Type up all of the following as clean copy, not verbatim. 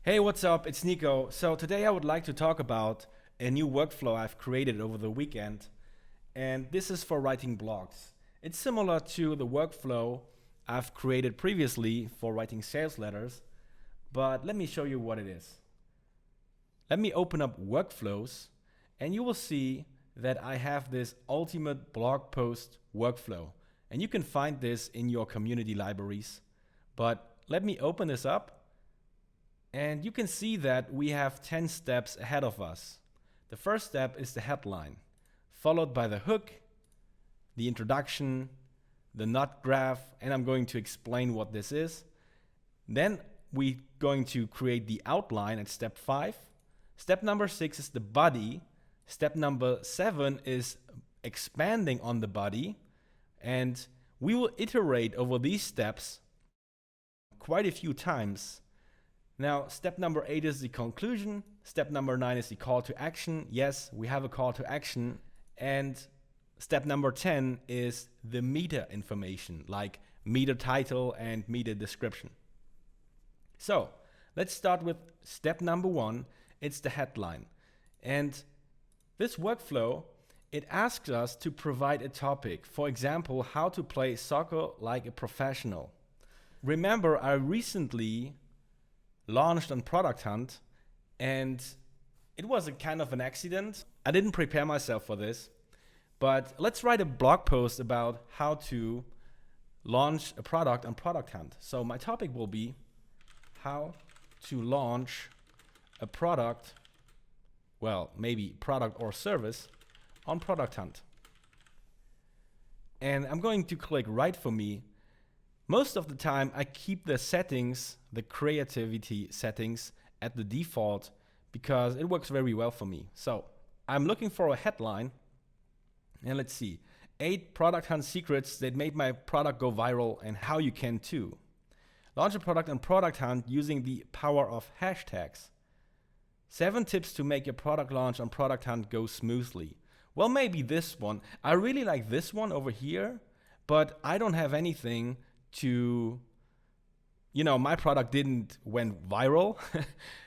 Hey, what's up? It's Nico. So today I would like to talk about a new workflow I've created over the weekend, and this is for writing blogs. It's similar to the workflow I've created previously for writing sales letters, but let me show you what it is. Let me open up workflows, and you will see that I have this ultimate blog post workflow, and you can find this in your community libraries. But let me open this up. And you can see that we have 10 steps ahead of us. The first step is the headline, followed by the hook, the introduction, the nut graph, and I'm going to explain what this is. Then we're going to create the outline at step 5. Step number 6 is the body. Step number 7 is expanding on the body. And we will iterate over these steps quite a few times. Now, step number 8 is the conclusion. Step number 9 is the call to action. Yes, we have a call to action. And step number 10 is the meta information, like meta title and meta description. So let's start with step number 1. It's the headline. And this workflow, it asks us to provide a topic. For example, how to play soccer like a professional. Remember, I recently launched on Product Hunt, and it was a kind of an accident. I didn't prepare myself for this, but let's write a blog post about how to launch a product on Product Hunt. So my topic will be how to launch a product, well, maybe product or service on Product Hunt. And I'm going to click Write for Me. Most of the time, I keep the settings, the creativity settings, at the default because it works very well for me. So I'm looking for a headline, and let's see. 8 Product Hunt secrets that made my product go viral and how you can too. Launch a product on Product Hunt using the power of hashtags. 7 tips to make your product launch on Product Hunt go smoothly. Well, maybe this one. I really like this one over here, but I don't have anything to, my product didn't went viral.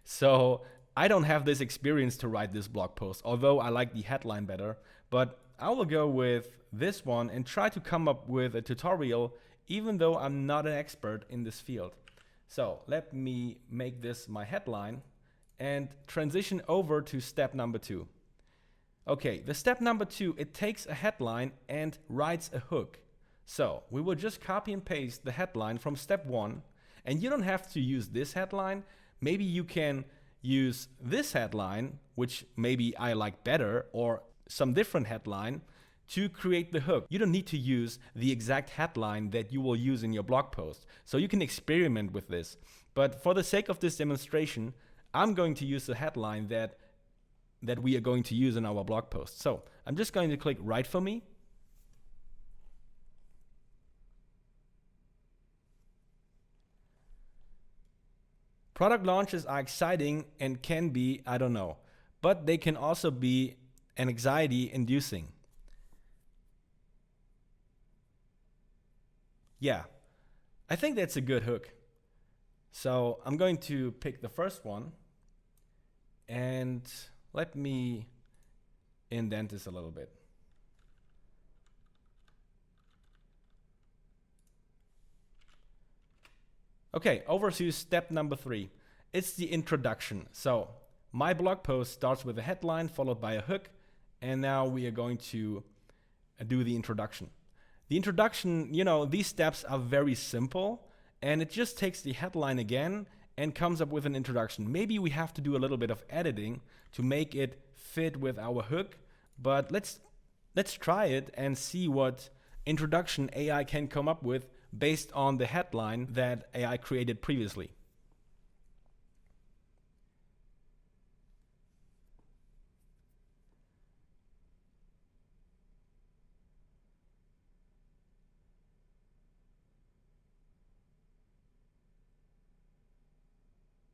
So I don't have this experience to write this blog post, although I like the headline better. But I will go with this one and try to come up with a tutorial, even though I'm not an expert in this field. So let me make this my headline and transition over to step number 2. Okay, the step number 2, it takes a headline and writes a hook. So we will just copy and paste the headline from step 1, and you don't have to use this headline. Maybe you can use this headline, which maybe I like better, or some different headline to create the hook. You don't need to use the exact headline that you will use in your blog post. So you can experiment with this. But for the sake of this demonstration, I'm going to use the headline that we are going to use in our blog post. So I'm just going to click Write for Me. Product launches are exciting and can be, I don't know, but they can also be an anxiety-inducing. Yeah, I think that's a good hook. So I'm going to pick the first one, and let me indent this a little bit. Okay, over to step number 3. It's the introduction. So my blog post starts with a headline followed by a hook, and now we are going to do the introduction. The introduction, these steps are very simple, and it just takes the headline again and comes up with an introduction. Maybe we have to do a little bit of editing to make it fit with our hook, but let's try it and see what introduction AI can come up with based on the headline that AI created previously.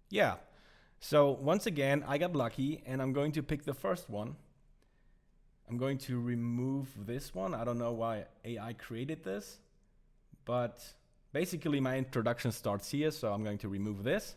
Yeah, so once again, I got lucky, and I'm going to pick the first one. I'm going to remove this one. I don't know why AI created this, but basically my introduction starts here, so I'm going to remove this.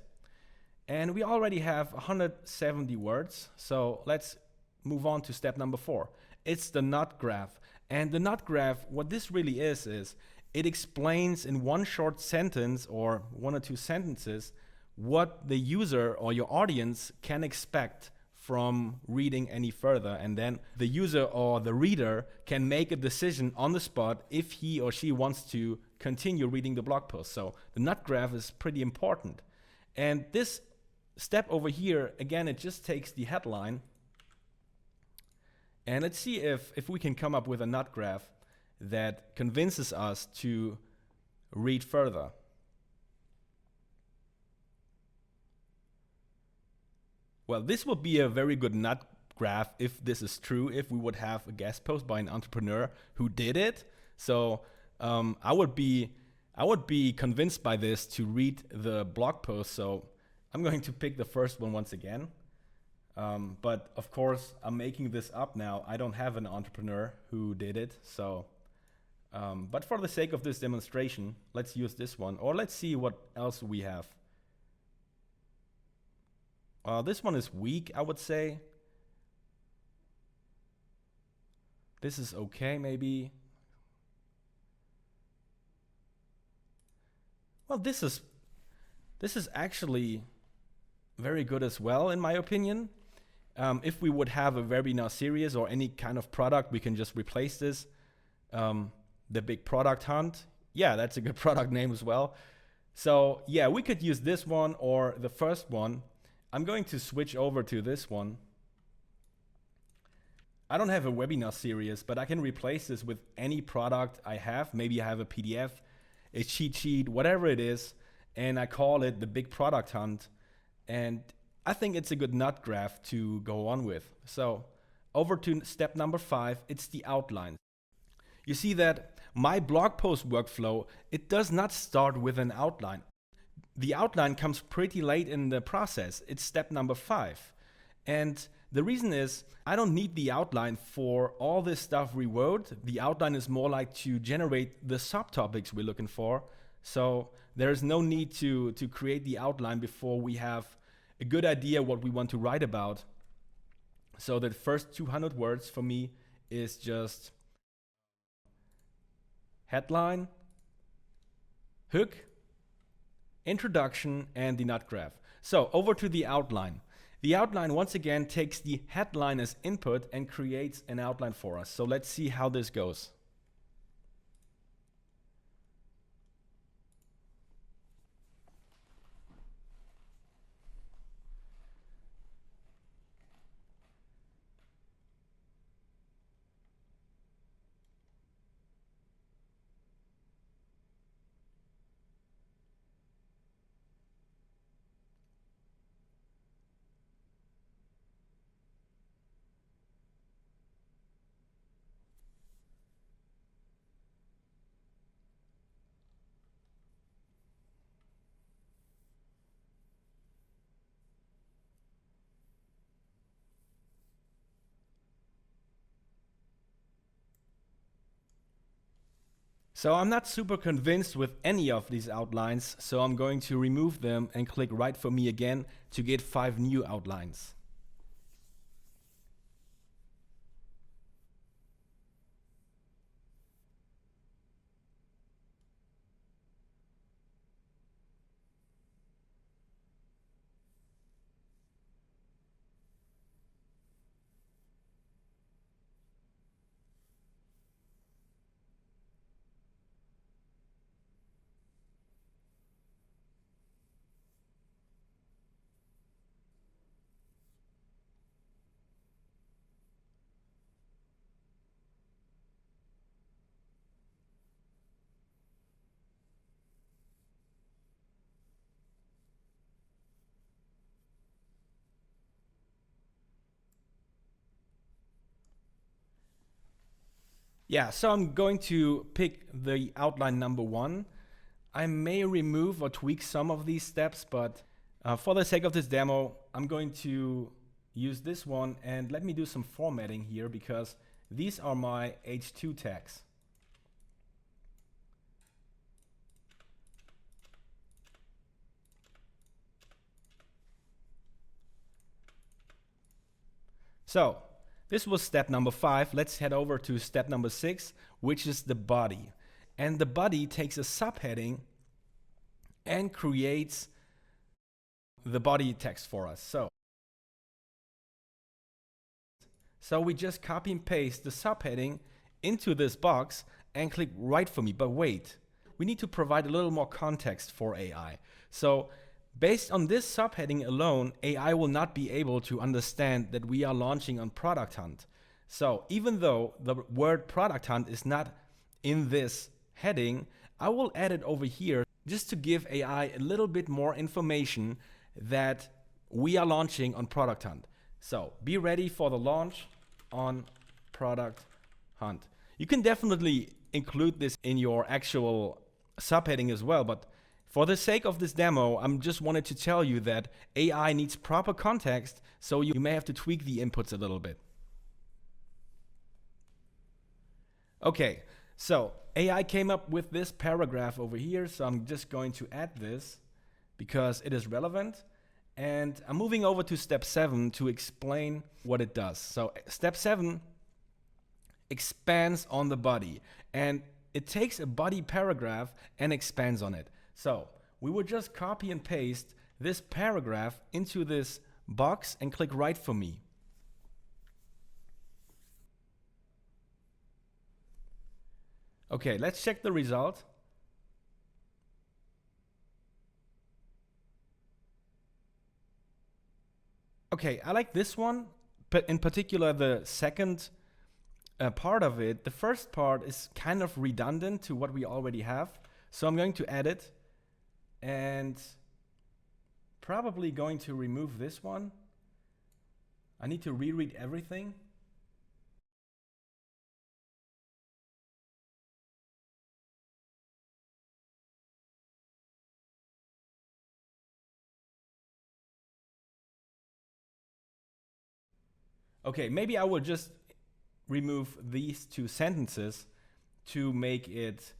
And we already have 170 words. So let's move on to step number 4. It's the nut graph. And the nut graph, what this really is it explains in one short sentence or one or two sentences what the user or your audience can expect from reading any further. And then the user or the reader can make a decision on the spot if he or she wants to continue reading the blog post. So the nut graph is pretty important. And this step over here, again, it just takes the headline. And let's see if we can come up with a nut graph that convinces us to read further. Well, this would be a very good nut graph if this is true, if we would have a guest post by an entrepreneur who did it. So I would be convinced by this to read the blog post. So I'm going to pick the first one once again. But of course, I'm making this up now. I don't have an entrepreneur who did it. So, but for the sake of this demonstration, let's use this one, or let's see what else we have. This one is weak, I would say. This is okay, maybe. Well, this is actually very good as well, in my opinion. If we would have a webinar series or any kind of product, we can just replace this. The big product hunt. Yeah, that's a good product name as well. So yeah, we could use this one or the first one. I'm going to switch over to this one. I don't have a webinar series, but I can replace this with any product I have. Maybe I have a PDF, a cheat sheet, whatever it is, and I call it the big product hunt. And I think it's a good nut graph to go on with. So over to step number 5, it's the outline. You see that my blog post workflow, it does not start with an outline. The outline comes pretty late in the process. It's step number 5. And the reason is I don't need the outline for all this stuff we wrote. The outline is more like to generate the subtopics we're looking for. So there's no need to create the outline before we have a good idea what we want to write about. So the first 200 words for me is just headline, hook, introduction, and the nut graph. So over to the outline. The outline once again takes the headline as input and creates an outline for us. So let's see how this goes. So I'm not super convinced with any of these outlines, so I'm going to remove them and click Write for Me again to get 5 new outlines. Yeah, so I'm going to pick the outline number 1. I may remove or tweak some of these steps, but for the sake of this demo, I'm going to use this one, and let me do some formatting here because these are my H2 tags. So this was step number 5. Let's head over to step number 6, which is the body. And the body takes a subheading and creates the body text for us. So we just copy and paste the subheading into this box and click write for me. But wait, we need to provide a little more context for AI. So based on this subheading alone, AI will not be able to understand that we are launching on Product Hunt. So even though the word Product Hunt is not in this heading, I will add it over here just to give AI a little bit more information that we are launching on Product Hunt. So be ready for the launch on Product Hunt. You can definitely include this in your actual subheading as well, but for the sake of this demo, I'm just wanted to tell you that AI needs proper context, so you may have to tweak the inputs a little bit. Okay, so AI came up with this paragraph over here, so I'm just going to add this because it is relevant. And I'm moving over to step 7 to explain what it does. So step 7 expands on the body, and it takes a body paragraph and expands on it. So we would just copy and paste this paragraph into this box and click write for me. Okay, let's check the result. Okay, I like this one, but in particular the second part of it. The first part is kind of redundant to what we already have. So I'm going to edit and probably going to remove this one. I need to reread everything. Okay, maybe I will just remove these 2 sentences to make it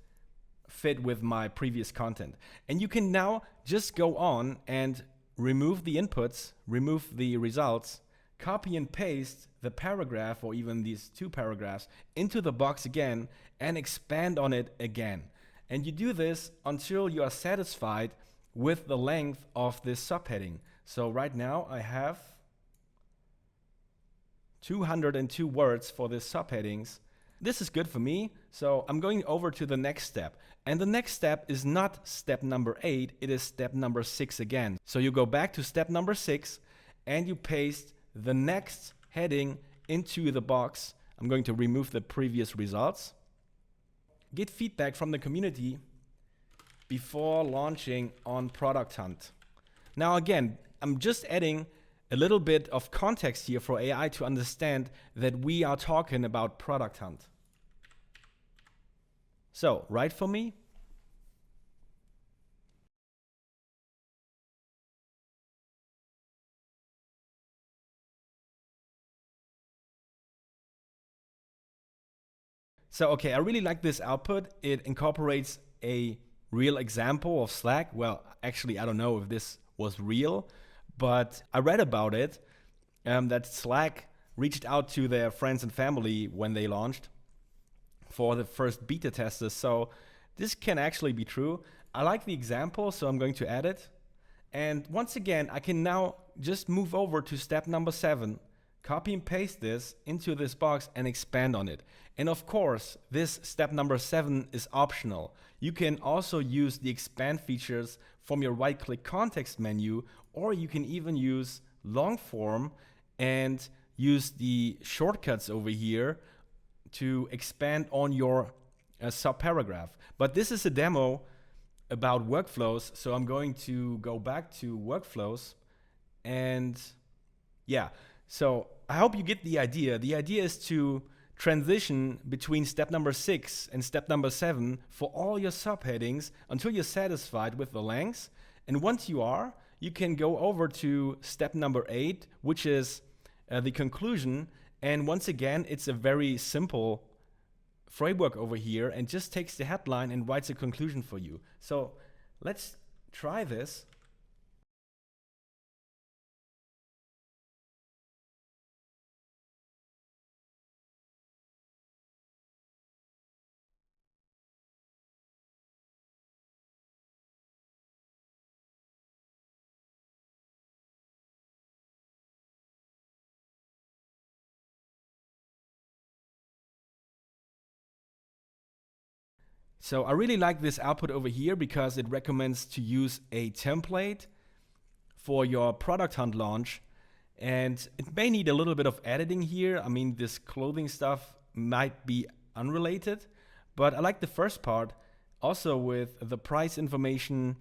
fit with my previous content. And you can now just go on and remove the inputs, remove the results, copy and paste the paragraph or even these 2 paragraphs into the box again and expand on it again. And you do this until you are satisfied with the length of this subheading. So right now I have 202 words for this subheadings. This is good for me, so I'm going over to the next step. And the next step is not step number 8, it is step number 6 again. So you go back to step number 6 and you paste the next heading into the box. I'm going to remove the previous results. Get feedback from the community before launching on Product Hunt. Now again, I'm just adding a little bit of context here for AI to understand that we are talking about Product Hunt. So, write for me. So, okay, I really like this output. It incorporates a real example of Slack. Well, actually, I don't know if this was real, but I read about it, that Slack reached out to their friends and family when they launched for the first beta testers. So this can actually be true. I like the example, so I'm going to add it. And once again, I can now just move over to step number 7, copy and paste this into this box and expand on it. And of course, this step number 7 is optional. You can also use the expand features from your right-click context menu, or you can even use long form and use the shortcuts over here to expand on your subparagraph. But this is a demo about workflows, so I'm going to go back to workflows. And yeah, so I hope you get the idea. The idea is to transition between step number 6 and step number 7 for all your subheadings until you're satisfied with the lengths. And once you are, you can go over to step number 8, which is the conclusion. And once again, it's a very simple framework over here and just takes the headline and writes a conclusion for you. So let's try this. So I really like this output over here because it recommends to use a template for your product hunt launch. And it may need a little bit of editing here. I mean, this clothing stuff might be unrelated, but I like the first part also with the price information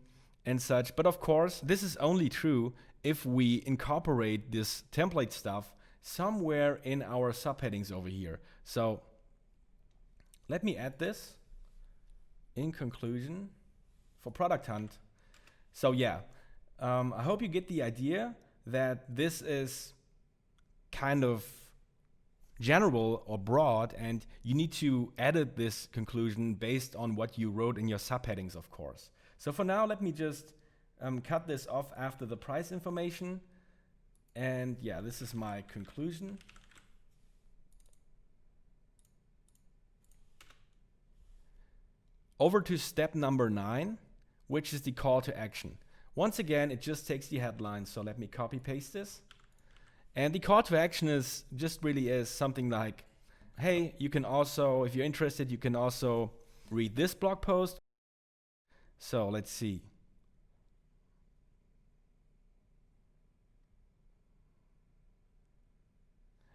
and such. But of course, this is only true if we incorporate this template stuff somewhere in our subheadings over here. So let me add this in conclusion for product hunt. So yeah, I hope you get the idea that this is kind of general or broad, and you need to edit this conclusion based on what you wrote in your subheadings, of course. So for now, let me just cut this off after the price information. And yeah, this is my conclusion. Over to step number 9, which is the call to action. Once again, it just takes the headline. So let me copy paste this. And the call to action is just really is something like, hey, you can also, if you're interested, you can also read this blog post. So let's see.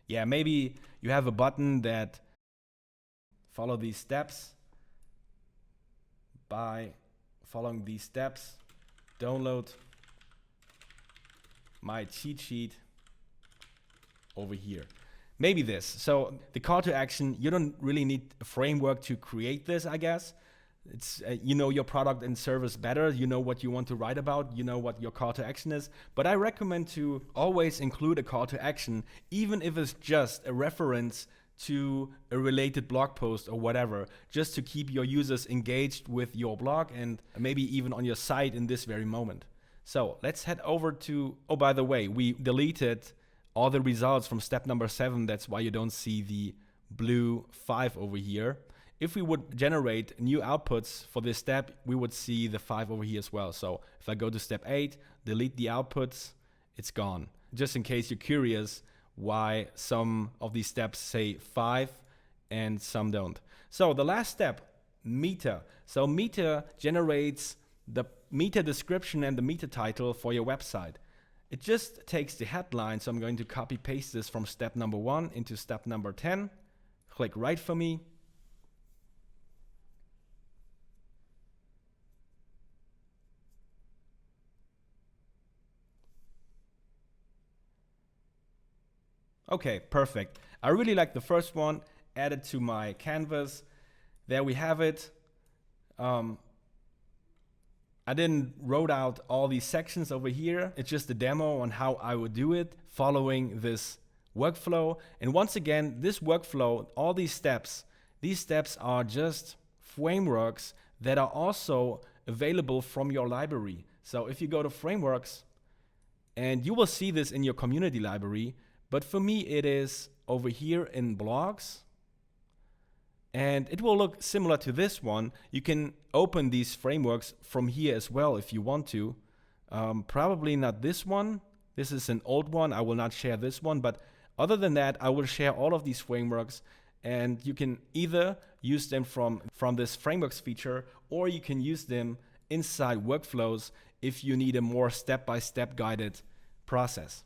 Yeah, maybe you have a button that follow these steps. By following these steps, download my cheat sheet over here. Maybe this. So the call to action, you don't really need a framework to create this, I guess. It's you know your product and service better, you know what you want to write about, you know what your call to action is. But I recommend to always include a call to action, even if it's just a reference to a related blog post or whatever, just to keep your users engaged with your blog and maybe even on your site in this very moment. So let's head over to, oh, by the way, we deleted all the results from step number 7. That's why you don't see the blue 5 over here. If we would generate new outputs for this step, we would see the 5 over here as well. So if I go to step 8, delete the outputs, it's gone. Just in case you're curious why some of these steps say 5 and some don't. So the last step, meta. So meta generates the meta description and the meta title for your website. It just takes the headline. So I'm going to copy paste this from step number 1 into step number 10. Click write for me. Okay, perfect. I really like the first one. Add it to my canvas. There we have it. I didn't wrote out all these sections over here. It's just a demo on how I would do it following this workflow. And once again, this workflow, all these steps are just frameworks that are also available from your library. So if you go to frameworks, and you will see this in your community library, but for me, it is over here in blogs. And it will look similar to this one. You can open these frameworks from here as well if you want to. Probably not this one. This is an old one. I will not share this one. But other than that, I will share all of these frameworks. And you can either use them from this frameworks feature, or you can use them inside workflows if you need a more step-by-step guided process.